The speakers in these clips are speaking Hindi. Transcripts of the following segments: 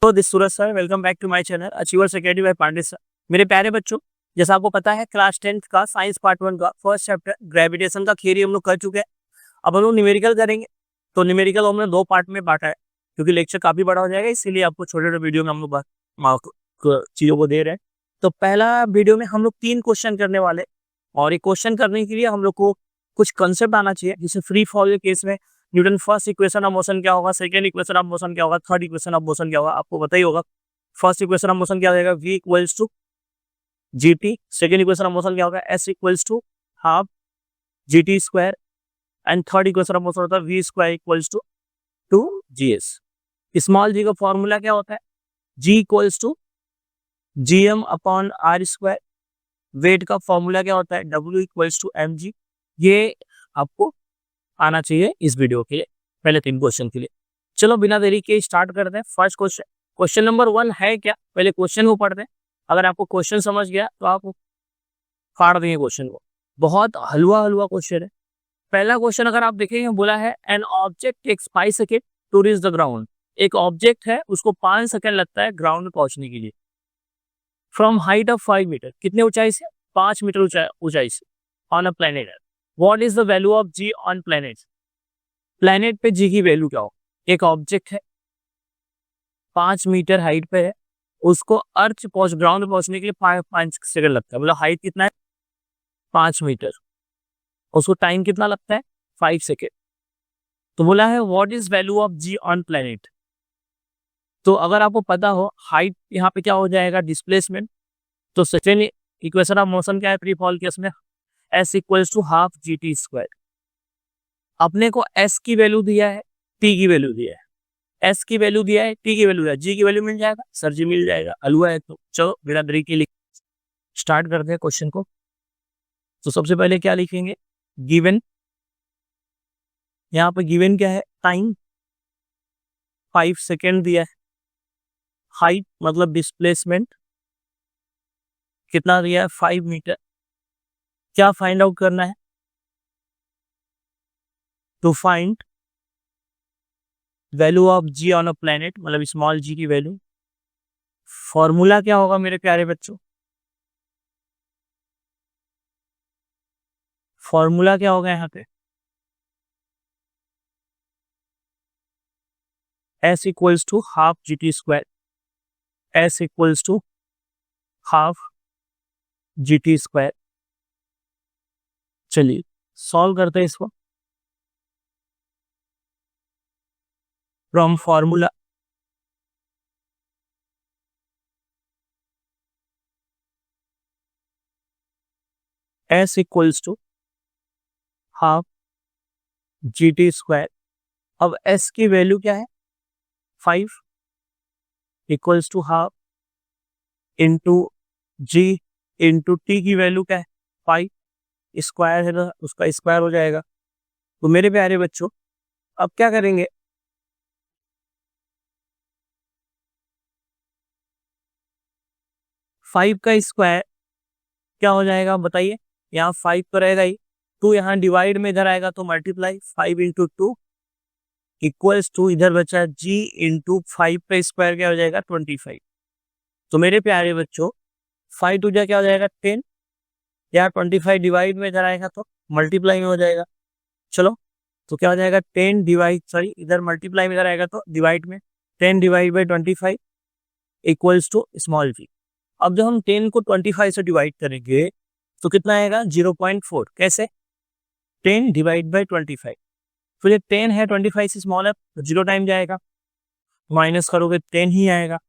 तो this Suraj sir, welcome back to my channel achievers academy by Pandey sir. मेरे प्यारे बच्चों, जैसा आपको पता है क्लास 10th का साइंस पार्ट 1 का फर्स्ट चैप्टर ग्रेविटेशन का थ्योरी हम लोग कर चुके हैं। अब हम लोग न्यूमेरिकल करेंगे। तो न्यूमेरिकल हमने 2 पार्ट में बांटा है क्योंकि लेक्चर काफी बड़ा हो जाएगा, इसीलिए आपको छोटे छोटे वीडियो में हम लोग चीजों को दे रहे हैं। तो पहला वीडियो में हम लोग 3 क्वेश्चन करने वाले, और ये क्वेश्चन करने के लिए हम लोग को कुछ कंसेप्ट आना चाहिए। जैसे फ्री फॉल के केस में Newton first equation of motion क्या होगा, सेकंड इक्वेशन ऑफ मोशन क्या होगा, थर्ड इक्वेशन ऑफ मोशन क्या होगा, आपको पता ही होगा। फर्स्ट इक्वेशन ऑफ मोशन क्या हो जाएगा, v equals to gt। Second equation of motion क्या होगा, s equals to half gt square. And third equation of motion होता है v square equals to 2gs। Small g का फॉर्मूला क्या होता है, g equals to gm upon r square. Weight का फॉर्मूला क्या होता है, w इक्वल्स टू mg। ये आपको आना चाहिए इस वीडियो के पहले 3 क्वेश्चन के लिए। चलो बिना देरी के स्टार्ट करते हैं। फर्स्ट क्वेश्चन, क्वेश्चन नंबर 1 है क्या, पहले क्वेश्चन को पढ़ते हैं। अगर आपको क्वेश्चन समझ गया तो आप फाड़ देंगे क्वेश्चन को। बहुत हलवा हलवा क्वेश्चन है। पहला क्वेश्चन अगर आप देखेंगे, बोला है an object takes 5 second to reach the ground. एक ऑब्जेक्ट है, उसको 5 सेकेंड लगता है ग्राउंड में पहुंचने के लिए। फ्रॉम हाइट ऑफ 5 मीटर, कितने ऊंचाई से, 5 मीटर ऊंचाई से, on a planet. What is the value of ji on planet. Planet पे जी की वैल्यू क्या हो। एक ऑब्जेक्ट है, 5 मीटर हाइट पे है, उसको अर्थ ग्राउंड में पहुंचने के लिए 5 सेकंड लगता है। मतलब हाइट कितना है, 5 मीटर, उसको टाइम कितना लगता है, 5 सेकेंड। तो बोला है what is value of ji on planet. तो अगर आपको पता हो हाइट यहाँ पे क्या हो जाएगा, डिस्प्लेसमेंट। तो सेकेंड इक्वेशन ऑफ मोशन क्या है फ्री फॉल केस में, s equals to half gt square. अपने को s की वैल्यू दिया है, t की वैल्यू दिया है, s की वैल्यू दिया है, t की वैल्यू दिया है, g की वैल्यू मिल जाएगा, सर जी मिल जाएगा, अलुआ है। तो चलो बिना देरी के लिए स्टार्ट करते हैं क्वेश्चन को। तो सबसे पहले क्या लिखेंगे, गिवन। यहाँ पे गिवन क्या है, टाइम 5 सेकेंड दिया है, हाइट मतलब डिस्प्लेसमेंट कितना दिया है, 5 मीटर। क्या फाइंड आउट करना है, to find value of ji on a planet, मतलब स्मॉल जी की वैल्यू। फॉर्मूला क्या होगा मेरे प्यारे बच्चों, फॉर्मूला क्या होगा यहाँ पे, s equals to half gt square, s equals to half gt square. चलिए सॉल्व करते हैं इसको। From formula s equals to half gt square. अब s की वैल्यू क्या है, 5 equals to half into g into t की वैल्यू क्या है, 5 स्क्वायर है ना, उसका स्क्वायर हो जाएगा। तो मेरे प्यारे बच्चों अब क्या करेंगे, फाइव का स्क्वायर क्या हो जाएगा बताइए। यहाँ 5 तो रहेगा ही, 2 यहाँ डिवाइड में इधर आएगा तो मल्टीप्लाई, 5 इंटू 2 इक्वल्स टू, इधर बचा g इंटू 5 का स्क्वायर क्या हो जाएगा, 25। तो मेरे प्यारे बच्चों 5 टू जा क्या हो जाएगा, 10। यार 25 डिवाइड में इधर आएगा तो मल्टीप्लाई में हो जाएगा। चलो तो क्या हो जाएगा, 10 डिवाइड, सॉरी इधर मल्टीप्लाई में इधर आएगा तो डिवाइड में, 10 divide by 25 equals to small G. अब जब हम 10 को 25 से डिवाइड करेंगे तो कितना आएगा, 0.4। कैसे, 10 डिवाइड बाई 25। फिर ये 10 है, 25 से स्मॉल है तो 0 टाइम जाएगा, माइनस करोगे 10 ही आएगा।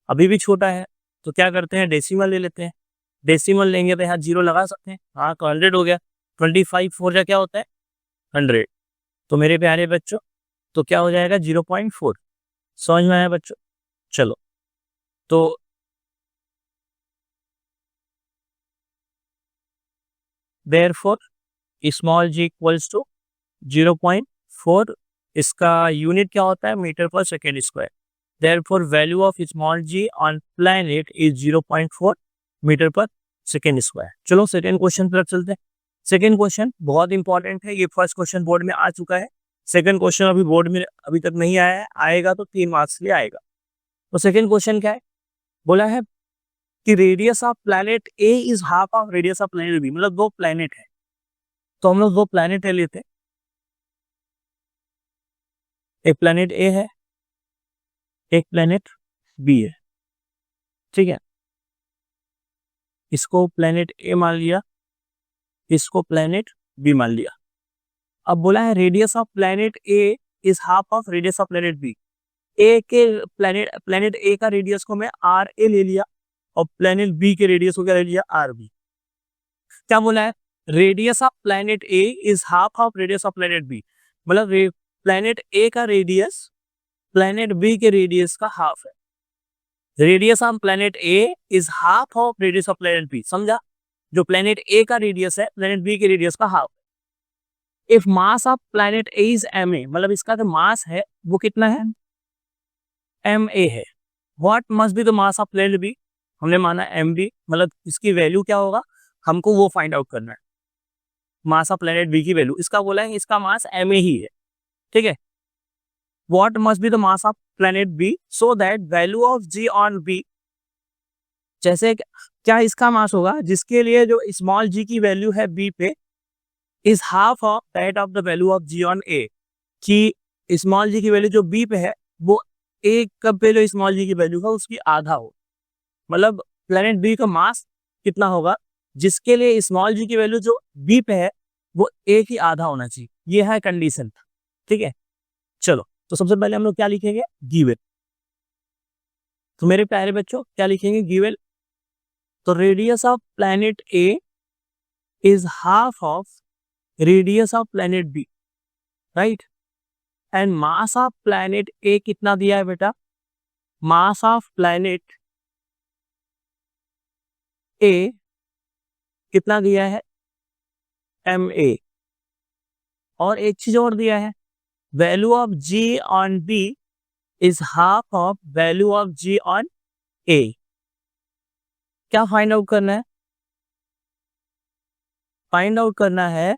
अभी भी छोटा है तो क्या करते हैं, डेसिमल ले लेते हैं। डेसिमल लेंगे तो यहाँ 0 लगा सकते हैं, हाँ तो 100 हो गया। 25 4 जा क्या होता है, 100। तो मेरे प्यारे बच्चों तो क्या हो जाएगा, 0.4। समझ में आया बच्चों। चलो तो therefore small ji equals to 0.4। इसका यूनिट क्या होता है, metre per second square. Therefore value of small ji on planet is 0.4 metre per second square. चलो सेकेंड क्वेश्चन पर चलते हैं। सेकेंड क्वेश्चन बहुत इंपॉर्टेंट है, ये फर्स्ट क्वेश्चन बोर्ड में आ चुका है, सेकेंड क्वेश्चन अभी बोर्ड में अभी तक नहीं आया है, आएगा तो 3 मार्क्स के लिए आएगा। तो सेकेंड क्वेश्चन क्या है, बोला है कि radius of planet A is half of radius of planet B, मतलब दो प्लैनेट है, तो हम लोग दो प्लैनेट ले लेते हैं, एक प्लैनेट ए है, एक प्लैनेट बी है, ठीक है। इसको प्लैनेट ए मान लिया, इसको प्लैनेट बी मान लिया। अब बोला है radius of planet A is half of radius of planet B. A के प्लैनेट ए का रेडियस को मैं आर ए ले लिया और प्लैनेट बी के रेडियस को क्या ले लिया, आर बी। क्या बोला है, radius of planet A is half of radius of planet B, मतलब प्लैनेट ए का रेडियस प्लैनेट बी के रेडियस का हाफ है। Radius of planet A is half of radius of planet B, समझा। जो प्लैनेट ए का रेडियस है प्लैनेट बी के रेडियस का half. If mass of planet A is M A, मतलब इसका जो मास है वो कितना है, एम ए है। What must be the mass of planet B, हमने माना एम बी, मतलब इसकी वैल्यू क्या होगा, हमको वो फाइंड आउट करना है, मास ऑफ प्लैनेट बी की वैल्यू। इसका बोला है इसका मास एम ए ही है, ठीक है। What must be the mass of planet B so that value of ji on B, जैसे क्या इसका मास होगा जिसके लिए जो स्मॉल जी की वैल्यू है बी पे is half of that of the value of ji on A, कि स्मॉल जी की वैल्यू जो बी पे है वो ए कब पे जो स्मॉल जी की वैल्यू है उसकी आधा हो, मतलब प्लैनेट बी का मास कितना होगा जिसके लिए स्मॉल जी की वैल्यू जो बी पे है वो ए की आधा होना चाहिए, ये है कंडीशन, ठीक है। चलो तो सबसे पहले हम लोग क्या लिखेंगे, गिवन। तो मेरे प्यारे बच्चों क्या लिखेंगे, गिवन। तो radius of planet A is half of radius of planet B, right. And mass of planet A कितना दिया है बेटा, मास ऑफ प्लैनेट ए कितना दिया है, एम ए। और एक चीज और दिया है, value of ji on B is half of value of ji on A. क्या फाइंड आउट करना है, फाइंड आउट करना है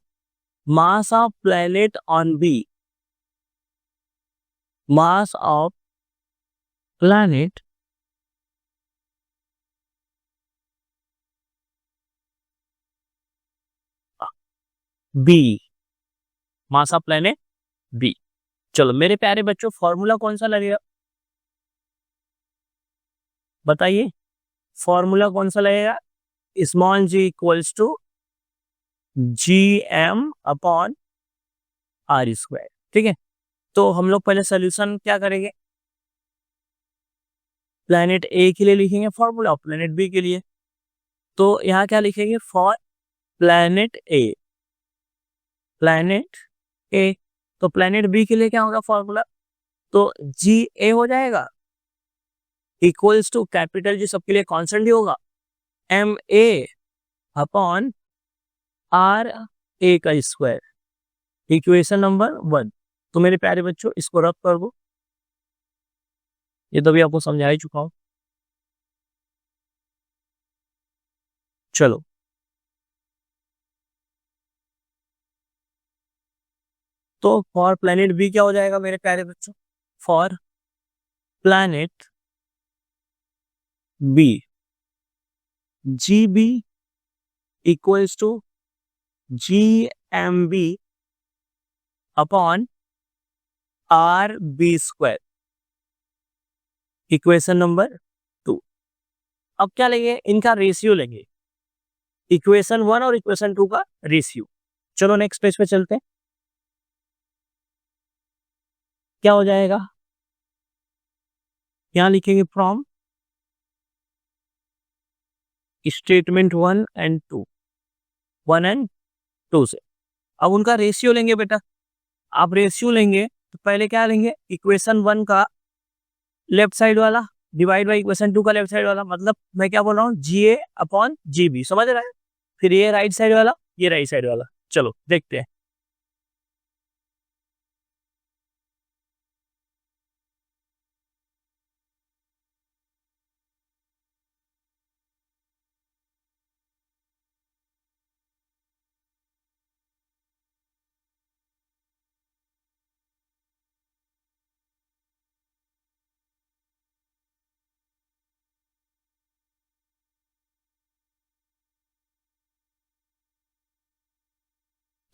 mass of planet on B, mass of planet B, mass of planet B. चलो मेरे प्यारे बच्चों फॉर्मूला कौन सा लगेगा, बताइए फॉर्मूला कौन सा लगेगा, small ji equals to G M upon R square, ठीक है। तो हम लोग पहले सोल्यूशन क्या करेंगे, प्लैनेट ए के लिए लिखेंगे फॉर्मूला और प्लैनेट बी के लिए। तो यहाँ क्या लिखेंगे, फॉर प्लैनेट ए, प्लैनेट ए। तो प्लैनेट बी के लिए क्या होगा फॉर्मूला, तो जी ए हो जाएगा इक्वल्स टू कैपिटल जी सबके लिए कांस्टेंट ही होगा, M A upon R A का स्क्वायर, इक्वेशन नंबर 1। तो मेरे प्यारे बच्चों इसको रब कर दो, ये तो भी आपको समझा ही चुका हूं। चलो तो फॉर प्लैनेट बी क्या हो जाएगा मेरे प्यारे बच्चों, for planet B G B equals to G M B upon R B square, equation number 2। अब क्या लेंगे, इनका रेशियो लेंगे, इक्वेशन 1 और इक्वेशन 2 का रेशियो। चलो नेक्स्ट पेज पे चलते हैं, क्या हो जाएगा, यहां लिखेंगे फ्रॉम स्टेटमेंट 1 एंड 2, 1 एंड 2 से। अब उनका रेशियो लेंगे बेटा, आप रेशियो लेंगे तो पहले क्या लेंगे, इक्वेशन 1 का लेफ्ट साइड वाला डिवाइड बाई इक्वेशन 2 का लेफ्ट साइड वाला, मतलब मैं क्या बोल रहा हूँ, जी ए अपॉन जी बी, समझ रहा है। फिर ये राइट साइड वाला, ये राइट साइड वाला। चलो देखते हैं,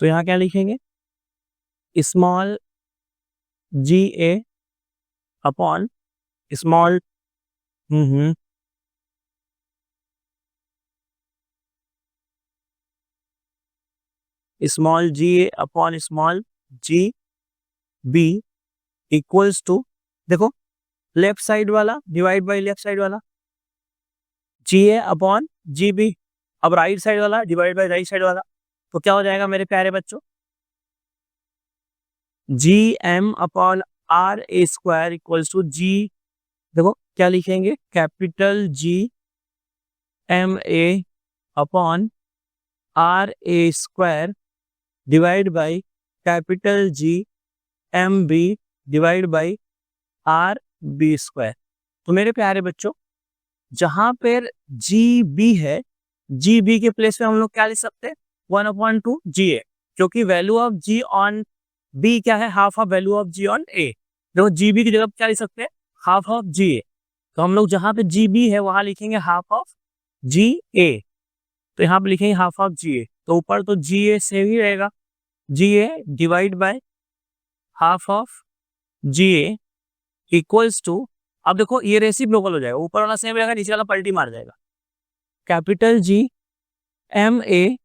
तो यहाँ क्या लिखेंगे, small g a upon small small g a upon small g B equals two, देखो लेफ्ट साइड वाला डिवाइड बाय लेफ्ट साइड वाला, g a upon g b, अब राइट साइड वाला डिवाइड बाय राइट साइड वाला, तो क्या हो जाएगा मेरे प्यारे बच्चों, g M upon R A square equals to g, देखो क्या लिखेंगे, capital G M A upon R A square divide by capital G M B divide by R B square. तो मेरे प्यारे बच्चों, जहां पर जी बी है, जी बी के प्लेस पे हम लोग क्या लिख सकते हैं, 1/2 जी ए, क्योंकि value of ji on b क्या है, half of value of ji on a. देखो जी बी की जगह क्या लिख सकते हैं, हाफ ऑफ जी ए, तो हम लोग जहां पे जी बी है वहां लिखेंगे हाफ ऑफ जी ए, तो यहाँ पे लिखेंगे हाफ ऑफ जी ए, तो ऊपर तो जी ए सेम ही रहेगा, g a divide by half of g a equals two, अब देखो ये रेसिप्रोकल हो जाएगा, ऊपर वाला सेम रहेगा, नीचे वाला पलटी मार जाएगा, कैपिटल जी एम ए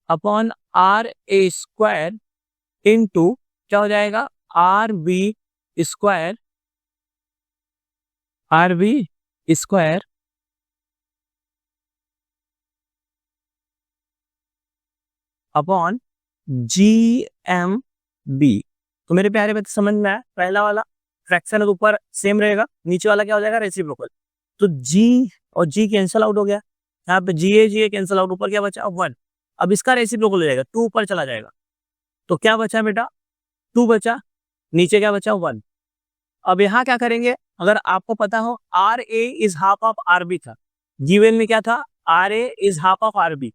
अपॉन आर ए स्क्वायर इनटू क्या हो जाएगा, R B square, R B square upon G M B. तो मेरे प्यारे बच्चे समझ में आया, पहला वाला फ्रैक्शन ऊपर सेम रहेगा, नीचे वाला क्या हो जाएगा, रेसिप्रोकल, तो जी और जी कैंसिल आउट हो गया, यहाँ पे जी ए कैंसिल आउट, ऊपर क्या बचा 1, अब इसका रेसिप्रोकल हो जाएगा 2 ऊपर चला जाएगा, तो क्या बचा बेटा 2 बचा, नीचे क्या बचा 1। अब यहाँ क्या करेंगे, अगर आपको पता हो R A is half of R B था, गिवन में क्या था, R A is half of R B,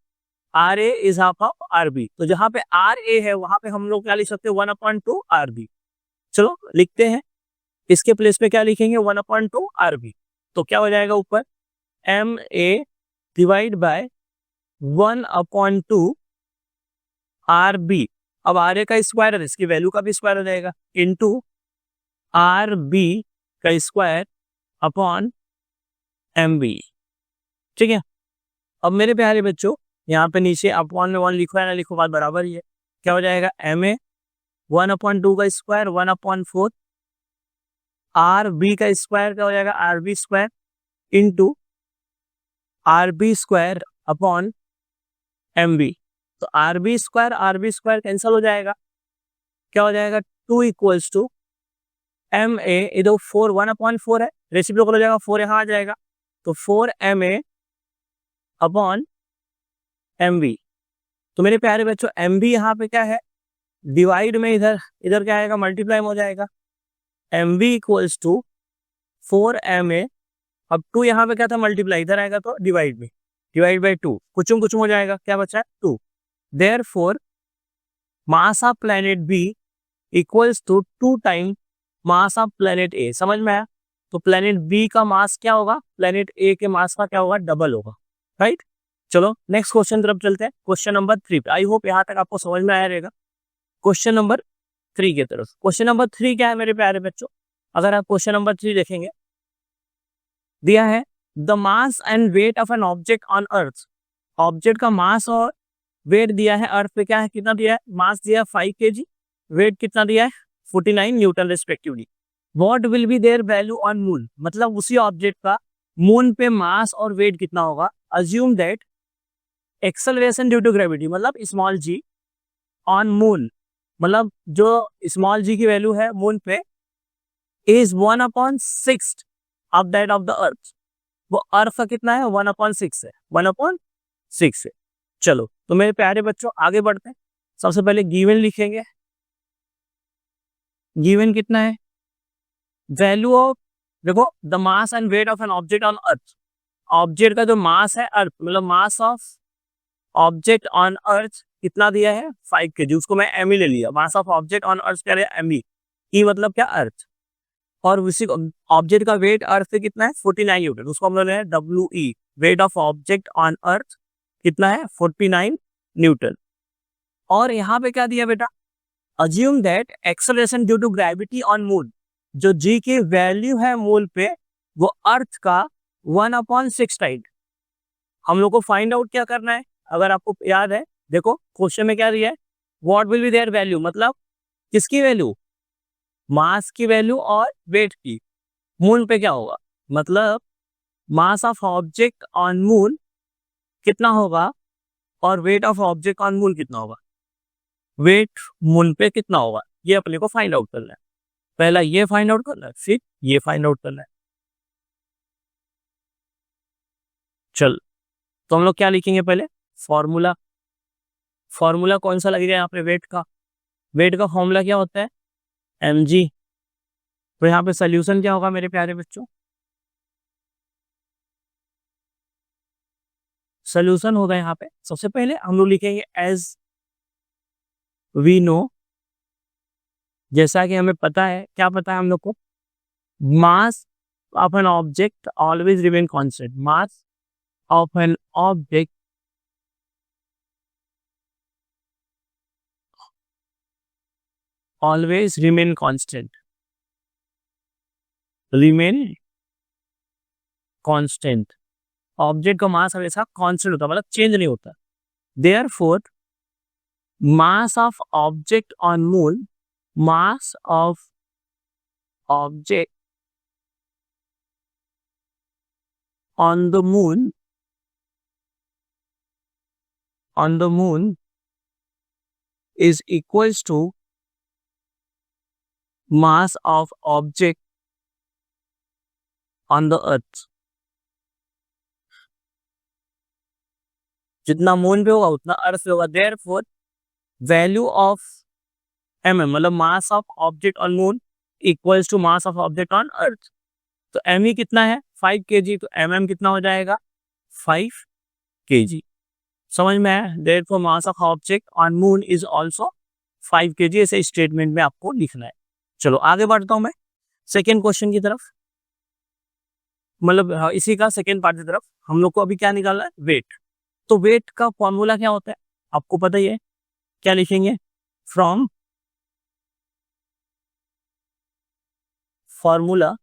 R A is half of R B, तो जहां पे आर ए है वहां पे हम लोग क्या लिख सकते हैं 1/2 आर बी। चलो लिखते हैं, इसके प्लेस पे क्या लिखेंगे 1/2 आर बी, तो क्या हो जाएगा ऊपर M A divide by 1/2 R B, अब आर ए का स्क्वायर है, इसकी वैल्यू का भी स्क्वायर हो जाएगा, इंटू आर बी का स्क्वायर अपॉन एम बी। ठीक है, अब मेरे प्यारे बच्चों यहाँ पे नीचे अपॉन में 1 लिखो या ना लिखो बात बराबर ही है, क्या हो जाएगा एम ए 1/2 का स्क्वायर 1/4, आर बी का स्क्वायर क्या हो जाएगा R B square into R B square upon M B, तो आर बी स्क्वायर कैंसिल हो जाएगा, क्या हो जाएगा 2 इक्वल्स टू एम ए, इधर 4 1/4 है, रेसिप्रोकल हो जाएगा 4 यहाँ आ जाएगा, तो 4 एम ए अपॉन एम बी। तो मेरे प्यारे बच्चों एम बी यहाँ पे क्या है, डिवाइड में इधर इधर क्या आएगा मल्टीप्लाई हो जाएगा, M B equals to 4 M A, अब 2 यहाँ पे क्या था मल्टीप्लाई, इधर आएगा तो डिवाइड में, डिवाइड बाई 2 कुचुम कुचुम हो जाएगा, क्या बचा है 2, therefore mass of planet b equals two 2 time mass of planet a. समझ में आया, तो प्लैनेट बी का मास क्या होगा, प्लैनेट ए के मास का क्या होगा, डबल होगा, राइट। चलो नेक्स्ट क्वेश्चन तरफ चलते हैं, क्वेश्चन नंबर 3 पे। आई होप यहाँ तक आपको समझ में आया रहेगा। क्वेश्चन नंबर 3 की तरफ, क्वेश्चन नंबर 3 क्या है मेरे प्यारे बच्चों, अगर आप क्वेश्चन नंबर 3 देखेंगे, दिया है the mass and weight of an object on earth, object का मास और वेट दिया है अर्थ पे, क्या है कितना दिया है, मास दिया है 5 kg, वेट कितना दिया है 49 Newton respectively. What will be their value on moon, मतलब उसी ऑब्जेक्ट का मून पे मास और वेट कितना होगा। Assume that acceleration due to gravity, मतलब स्मॉल जी ऑन मून, मतलब जो स्मॉल जी की वैल्यू है मून पे is 1/6 of that of the earth, वो अर्थ का कितना है 1/6 है, 1/6 है। चलो तो मेरे प्यारे बच्चों आगे बढ़ते हैं, सबसे पहले गिवन लिखेंगे, गिवन कितना है, वैल्यू ऑफ, देखो the mass and weight of an object on earth, object का जो मास है अर्थ, मतलब मास ऑफ ऑब्जेक्ट ऑन अर्थ कितना दिया है 5 kg, उसको मैं एम ई ले लिया, मास ऑफ ऑब्जेक्ट ऑन अर्थ क्या है एम ई मतलब क्या अर्थ, और उसी ऑब्जेक्ट का वेट अर्थ से कितना है 49 न्यूटन, उसको हम लोग ले W E, wait of object on अर्थ कितना है 49 न्यूटन, और यहाँ पे क्या दिया बेटा, assume that acceleration due to gravity on moon, जो जी की वैल्यू है मूल पे वो अर्थ का 1/6 टाइम। हम लोग को फाइंड आउट क्या करना है, अगर आपको याद है देखो क्वेश्चन में क्या दिया है, what will be their value, मतलब किसकी वैल्यू, मास की वैल्यू और वेट की। मून पे क्या होगा, मतलब mass of object on moon कितना होगा और wait of object on moon कितना होगा, वेट मून पे कितना होगा, ये अपने को फाइंड आउट करना है। पहला ये फाइंड आउट करना है, फिर ये फाइंड आउट करना है। चल तो हम लोग क्या लिखेंगे, पहले फॉर्मूला। फॉर्मूला कौन सा लगेगा यहाँ पे, वेट का। वेट का फॉर्मूला क्या होता है, mg। तो यहाँ पे सोल्यूशन क्या होगा मेरे प्यारे बच्चों, सोल्यूशन होगा यहाँ पे सबसे पहले हम लोग लिखेंगे एज वी नो, जैसा कि हमें पता है, क्या पता है हम लोग को, mass of an object always remain constant, mass of an object always remain constant, remain constant. Object का मास हमेशा कांस्टेंट होता है, मतलब चेंज नहीं होता। Therefore mass of object on moon, mass of object on the moon is equals to mass of object on the earth। जितना मून पे होगा उतना अर्थ पे होगा। देयरफॉर वैल्यू ऑफ mm, मतलब mass of object on moon equals to mass of object on earth. तो me कितना है 5 kg, तो mm कितना हो जाएगा 5 kg। समझ में आया, therefore mass of object on moon is also 5 kg, ऐसे स्टेटमेंट में आपको लिखना है। चलो आगे बढ़ता हूं मैं सेकेंड क्वेश्चन की तरफ, मतलब इसी का सेकेंड पार्ट की तरफ। हम लोग को अभी क्या निकालना है, वेट। तो वेट का फॉर्मूला क्या होता है आपको पता ही है, क्या लिखेंगे, फ्रॉम फॉर्मूला।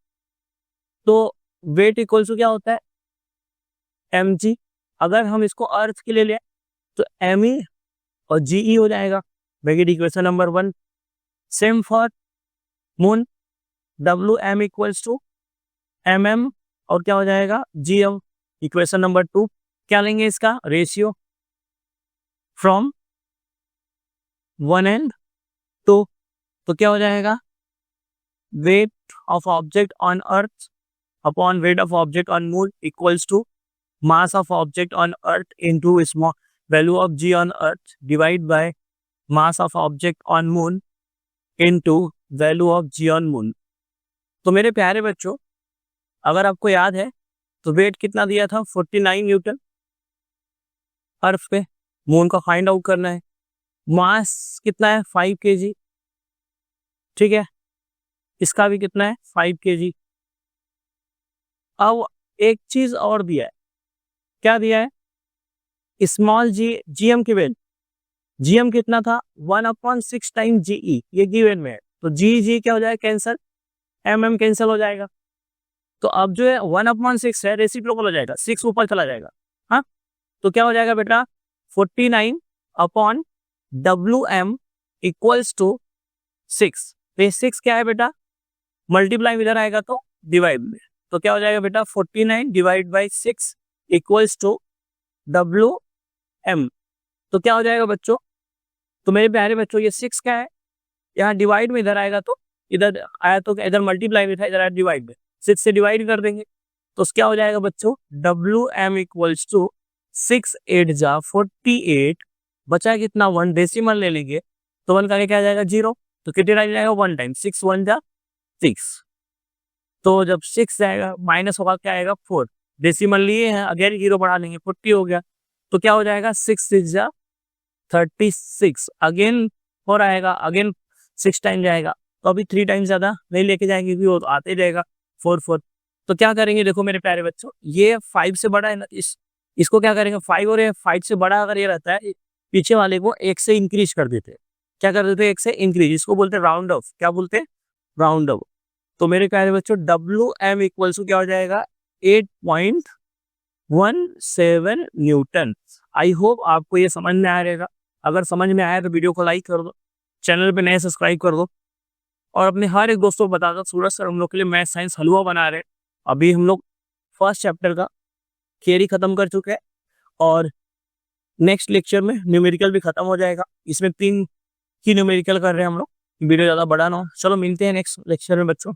तो वेट इक्वल टू क्या होता है mg। अगर हम इसको अर्थ के लिए ले तो me और ge हो जाएगा, bracket equation number 1। Same for moon, wm equals to mm और क्या हो जाएगा gm, इक्वेशन नंबर 2। क्या लेंगे इसका रेशियो, फ्रॉम 1 and 2। तो क्या हो जाएगा, weight of object on earth upon weight of object on moon equals to mass of object on earth into small value of g on earth divide by mass of object on moon into value of g on moon. तो मेरे प्यारे बच्चों, अगर आपको याद है तो वेट कितना दिया था 49 न्यूटन अर्थ पे, मून का फाइंड आउट करना है। मास कितना है 5 kg, ठीक है, इसका भी कितना है 5 kg। अब एक चीज और दिया है, क्या दिया है, स्मॉल gm की वैल्यू, gm कितना था 1/6 टाइम ge, ये गिवन में है। तो g क्या हो जाएगा कैंसिल, mm कैंसिल हो जाएगा। तो अब जो है 1/6 है रेसिप्रोकल हो जाएगा, 6 ऊपर चला जाएगा। हाँ, तो क्या हो जाएगा बेटा 49/wm इक्वल्स टू 6। तो ये 6 क्या है बेटा, मल्टीप्लाई इधर आएगा तो डिवाइड में, तो क्या हो जाएगा बेटा 49 divide by 6 equals to wm। तो क्या हो जाएगा बच्चों, तो मेरे प्यारे बच्चों ये 6 क्या है, यहाँ डिवाइड में इधर आएगा तो इधर आया तो इधर मल्टीप्लाई में था, इधर आया डिवाइड में, 6 से डिवाइड कर देंगे तो क्या हो जाएगा बच्चों wm इक्वल्स टू 6 8 जा 48, बचा कितना 1, डेसिमल ले लेंगे तो 1 का क्या आ जाएगा 0, तो कितने टाइम जाएगा 1 टाइम, 6 1 जा 6। तो जब 6 जाएगा माइनस होगा क्या आएगा 4, डेसिमल लिए हैं अगेन 0 बढ़ा लेंगे 40 हो गया, तो क्या हो जाएगा 6 6 जा 36, अगेन 4 आएगा, अगेन 6 टाइम जाएगा, तो अभी 3 टाइम ज्यादा नहीं लेके जाएंगे क्योंकि वो तो आते जाएगा 4 4। तो क्या करेंगे देखो मेरे प्यारे बच्चों, ये 5 से बड़ा है ना, इसको क्या करेंगे 5, और ये 5 से बड़ा अगर ये रहता है पीछे वाले को 1 से इंक्रीज कर देते हैं। क्या कर देते हैं? 1 से इंक्रीज, इसको बोलते हैं राउंड ऑफ। क्या बोलते हैं? Round of. तो मेरे प्यारे बच्चों WM इक्वल्स टू क्या हो जाएगा? 8.17 न्यूटन। आई होप आपको ये समझ में आ रहेगा। अगर समझ में आया तो वीडियो को लाइक कर दो, चैनल पे नए सब्सक्राइब कर दो और अपने हर एक दोस्तों को बता दो सूरज सर हम लोग के लिए मैथ साइंस हलवा बना रहे हैं। अभी हम लोग फर्स्ट चैप्टर का थियरी खत्म कर चुके हैं और नेक्स्ट लेक्चर में न्यूमेरिकल भी खत्म हो जाएगा। इसमें 3 की न्यूमेरिकल कर रहे हैं हम लोग। वीडियो ज़्यादा बड़ा ना हो। चलो मिलते हैं नेक्स्ट लेक्चर में बच्चों।